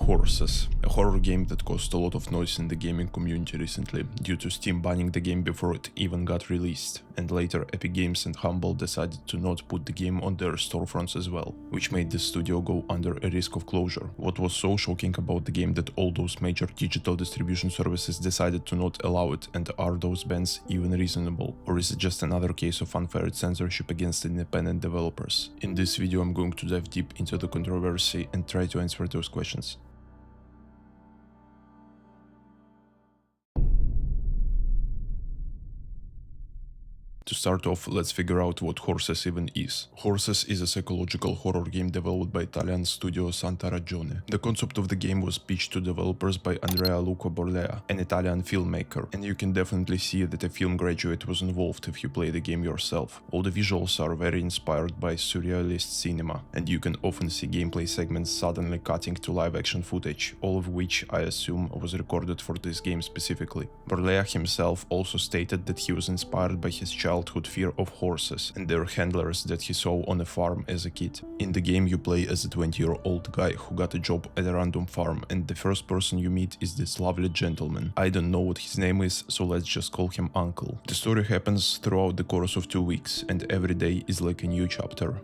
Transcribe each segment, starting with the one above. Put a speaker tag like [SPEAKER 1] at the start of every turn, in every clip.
[SPEAKER 1] Horses, a horror game that caused a lot of noise in the gaming community recently due to Steam banning the game before it even got released, and later Epic Games and Humble decided to not put the game on their storefronts as well, which made the studio go under a risk of closure. What was so shocking about the game that all those major digital distribution services decided to not allow it, and are those bans even reasonable? Or is it just another case of unfair censorship against independent developers? In this video I'm going to dive deep into the controversy and try to answer those questions. To start off, let's figure out what Horses even is. Horses is a psychological horror game developed by Italian studio Santa Ragione. The concept of the game was pitched to developers by Andrea Luca Borlea, an Italian filmmaker, and you can definitely see that a film graduate was involved if you play the game yourself. All the visuals are very inspired by surrealist cinema, and you can often see gameplay segments suddenly cutting to live action footage, all of which I assume was recorded for this game specifically. Borlea himself also stated that he was inspired by his childhood fear of horses and their handlers that he saw on a farm as a kid. In the game you play as a 20-year-old guy who got a job at a random farm, and the first person you meet is this lovely gentleman. I don't know what his name is, so let's just call him Uncle. The story happens throughout the course of 2 weeks, and every day is like a new chapter.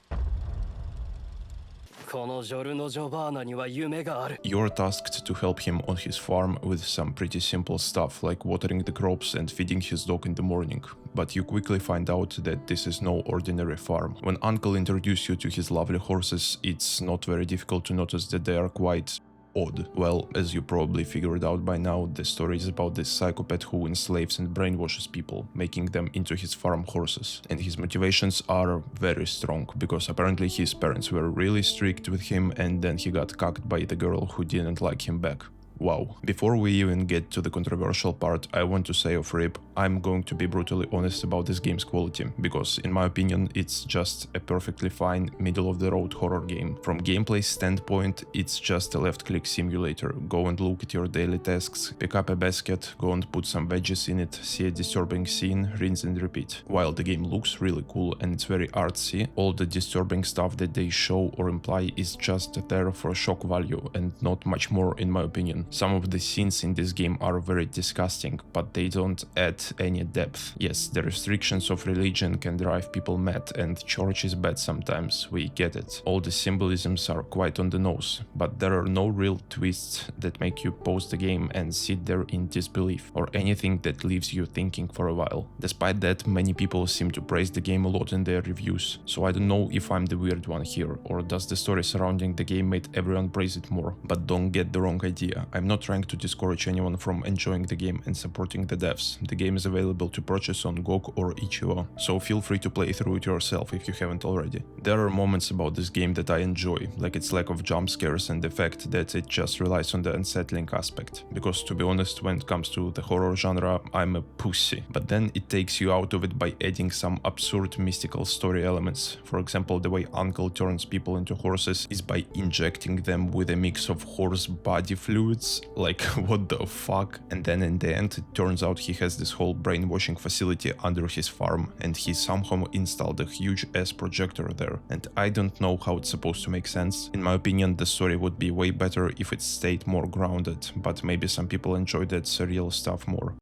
[SPEAKER 1] You're tasked to help him on his farm with some pretty simple stuff like watering the crops and feeding his dog in the morning, but you quickly find out that this is no ordinary farm. When Uncle introduces you to his lovely horses, it's not very difficult to notice that they are quite odd. Well, as you probably figured out by now, the story is about this psychopath who enslaves and brainwashes people, making them into his farm horses. And his motivations are very strong, because apparently his parents were really strict with him, and then he got cucked by the girl who didn't like him back. Wow. Before we even get to the controversial part, I want to say off rip, I'm going to be brutally honest about this game's quality, because in my opinion it's just a perfectly fine middle-of-the-road horror game. From gameplay standpoint, it's just a left-click simulator. Go and look at your daily tasks, pick up a basket, go and put some veggies in it, see a disturbing scene, rinse and repeat. While the game looks really cool and it's very artsy, all the disturbing stuff that they show or imply is just there for shock value and not much more in my opinion. Some of the scenes in this game are very disgusting, but they don't add any depth. Yes, the restrictions of religion can drive people mad, and church is bad sometimes, we get it. All the symbolisms are quite on the nose, but there are no real twists that make you pause the game and sit there in disbelief, or anything that leaves you thinking for a while. Despite that, many people seem to praise the game a lot in their reviews, so I don't know if I'm the weird one here, or does the story surrounding the game make everyone praise it more. But don't get the wrong idea. I'm not trying to discourage anyone from enjoying the game and supporting the devs. The game is available to purchase on GOG or itch.io, so feel free to play through it yourself if you haven't already. There are moments about this game that I enjoy, like its lack of jump scares and the fact that it just relies on the unsettling aspect. Because to be honest, when it comes to the horror genre, I'm a pussy. But then it takes you out of it by adding some absurd mystical story elements. For example, the way Uncle turns people into horses is by injecting them with a mix of horse body fluids. Like, what the fuck? And then in the end, it turns out he has this whole brainwashing facility under his farm, and he somehow installed a huge ass projector there. And I don't know how it's supposed to make sense. In my opinion, the story would be way better if it stayed more grounded, but maybe some people enjoy that surreal stuff more.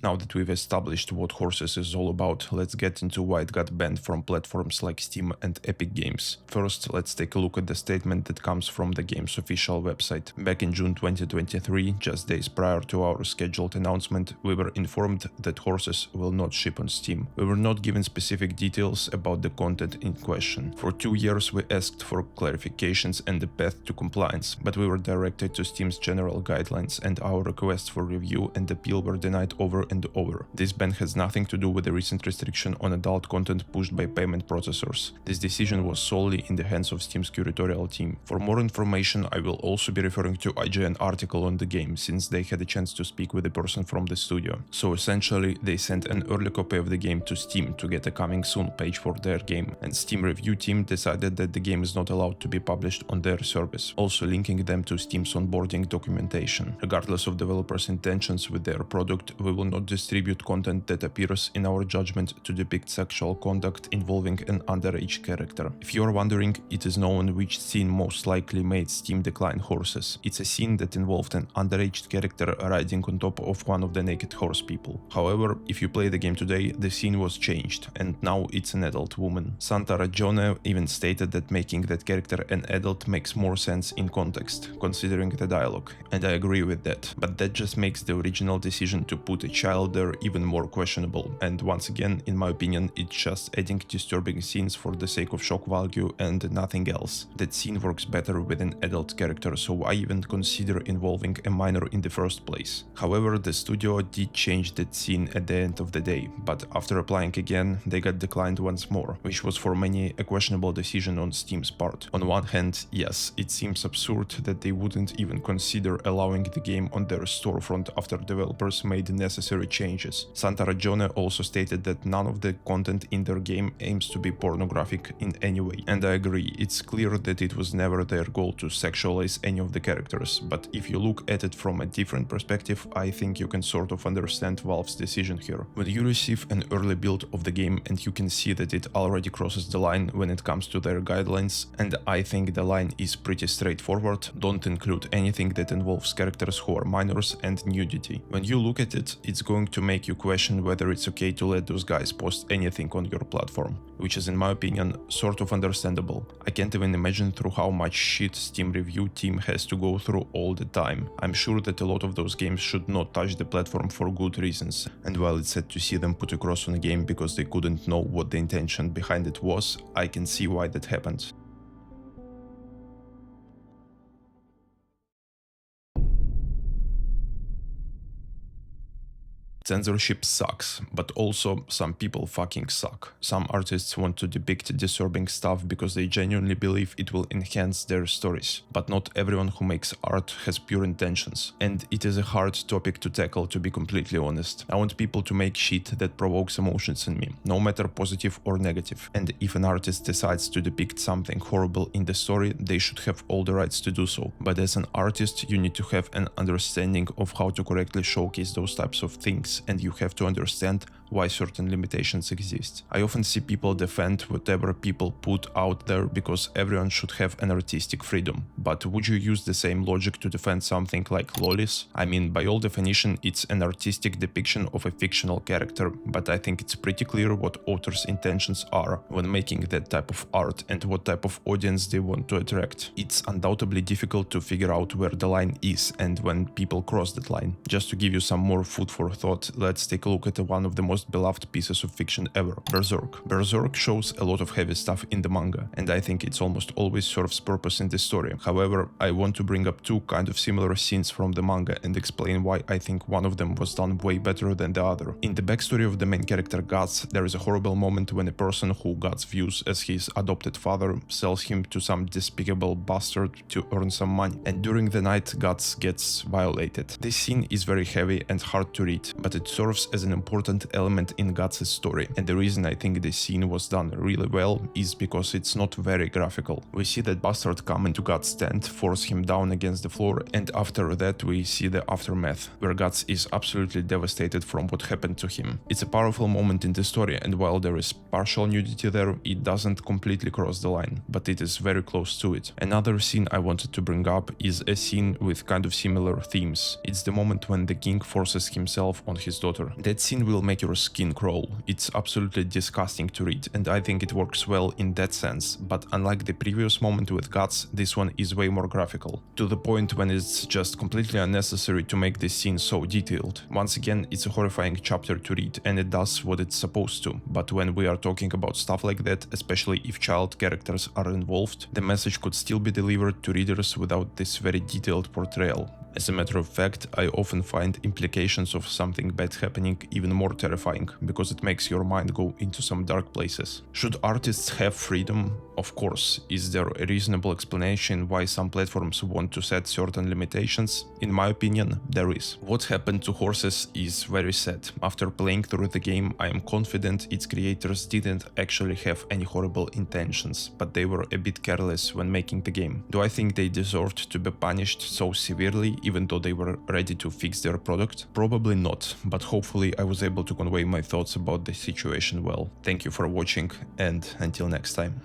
[SPEAKER 1] Now that we've established what Horses is all about, let's get into why it got banned from platforms like Steam and Epic Games. First, let's take a look at the statement that comes from the game's official website. Back in June 2023, just days prior to our scheduled announcement, we were informed that Horses will not ship on Steam. We were not given specific details about the content in question. For 2 years we asked for clarifications and the path to compliance, but we were directed to Steam's general guidelines, and our requests for review and appeal were denied over and over. This ban has nothing to do with the recent restriction on adult content pushed by payment processors. This decision was solely in the hands of Steam's curatorial team. For more information, I will also be referring to IGN article on the game, since they had a chance to speak with a person from the studio. So essentially, they sent an early copy of the game to Steam to get a coming soon page for their game, and Steam review team decided that the game is not allowed to be published on their service, also linking them to Steam's onboarding documentation. Regardless of developers' intentions with their product, we will not not distribute content that appears in our judgment to depict sexual conduct involving an underage character. If you are wondering, it is known which scene most likely made Steam decline horses. It's a scene that involved an underage character riding on top of one of the naked horse people. However, if you play the game today, the scene was changed, and now it's an adult woman. Santa Ragione even stated that making that character an adult makes more sense in context, considering the dialogue, and I agree with that. But that just makes the original decision to put a child there even more questionable, and once again, in my opinion, it's just adding disturbing scenes for the sake of shock value and nothing else. That scene works better with an adult character, so I even consider involving a minor in the first place. However, the studio did change that scene at the end of the day, but after applying again, they got declined once more, which was for many a questionable decision on Steam's part. On one hand, yes, it seems absurd that they wouldn't even consider allowing the game on their storefront after developers made the necessary changes. Santa Ragione also stated that none of the content in their game aims to be pornographic in any way, and I agree, it's clear that it was never their goal to sexualize any of the characters, but if you look at it from a different perspective, I think you can sort of understand Valve's decision here. When you receive an early build of the game and you can see that it already crosses the line when it comes to their guidelines, and I think the line is pretty straightforward, don't include anything that involves characters who are minors and nudity. When you look at it, it's going to make you question whether it's okay to let those guys post anything on your platform, which is in my opinion sort of understandable. I can't even imagine through how much shit Steam review team has to go through all the time. I'm sure that a lot of those games should not touch the platform for good reasons, and while it's sad to see them put a cross on a game because they couldn't know what the intention behind it was, I can see why that happened. Censorship sucks, but also some people fucking suck. Some artists want to depict disturbing stuff because they genuinely believe it will enhance their stories, but not everyone who makes art has pure intentions, and it is a hard topic to tackle, to be completely honest. I want people to make shit that provokes emotions in me, no matter positive or negative, and if an artist decides to depict something horrible in the story, they should have all the rights to do so, but as an artist you need to have an understanding of how to correctly showcase those types of things, and you have to understand why certain limitations exist. I often see people defend whatever people put out there because everyone should have an artistic freedom. But would you use the same logic to defend something like lollies? I mean, by all definition, it's an artistic depiction of a fictional character, but I think it's pretty clear what authors' intentions are when making that type of art and what type of audience they want to attract. It's undoubtedly difficult to figure out where the line is and when people cross that line. Just to give you some more food for thought, let's take a look at one of the most beloved pieces of fiction ever, Berserk. Berserk shows a lot of heavy stuff in the manga, and I think it's almost always serves purpose in the story. However, I want to bring up two kind of similar scenes from the manga and explain why I think one of them was done way better than the other. In the backstory of the main character Guts, there is a horrible moment when a person who Guts views as his adopted father sells him to some despicable bastard to earn some money, and during the night Guts gets violated. This scene is very heavy and hard to read, but it serves as an important element in Guts' story, and the reason I think this scene was done really well is because it's not very graphical. We see that bastard come into Guts' tent, force him down against the floor, and after that we see the aftermath, where Guts is absolutely devastated from what happened to him. It's a powerful moment in the story, and while there is partial nudity there, it doesn't completely cross the line, but it is very close to it. Another scene I wanted to bring up is a scene with kind of similar themes. It's the moment when the king forces himself on his daughter. That scene will make your skin crawl. It's absolutely disgusting to read, and I think it works well in that sense, but unlike the previous moment with Guts, this one is way more graphical, to the point when it's just completely unnecessary to make this scene so detailed. Once again, it's a horrifying chapter to read, and it does what it's supposed to, but when we are talking about stuff like that, especially if child characters are involved, the message could still be delivered to readers without this very detailed portrayal. As a matter of fact, I often find implications of something bad happening even more terrifying, because it makes your mind go into some dark places. Should artists have freedom? Of course. Is there a reasonable explanation why some platforms want to set certain limitations? In my opinion, there is. What happened to Horses is very sad. After playing through the game, I am confident its creators didn't actually have any horrible intentions, but they were a bit careless when making the game. Do I think they deserved to be punished so severely? even though they were ready to fix their product? Probably not, but hopefully I was able to convey my thoughts about the situation well. Thank you for watching, and until next time.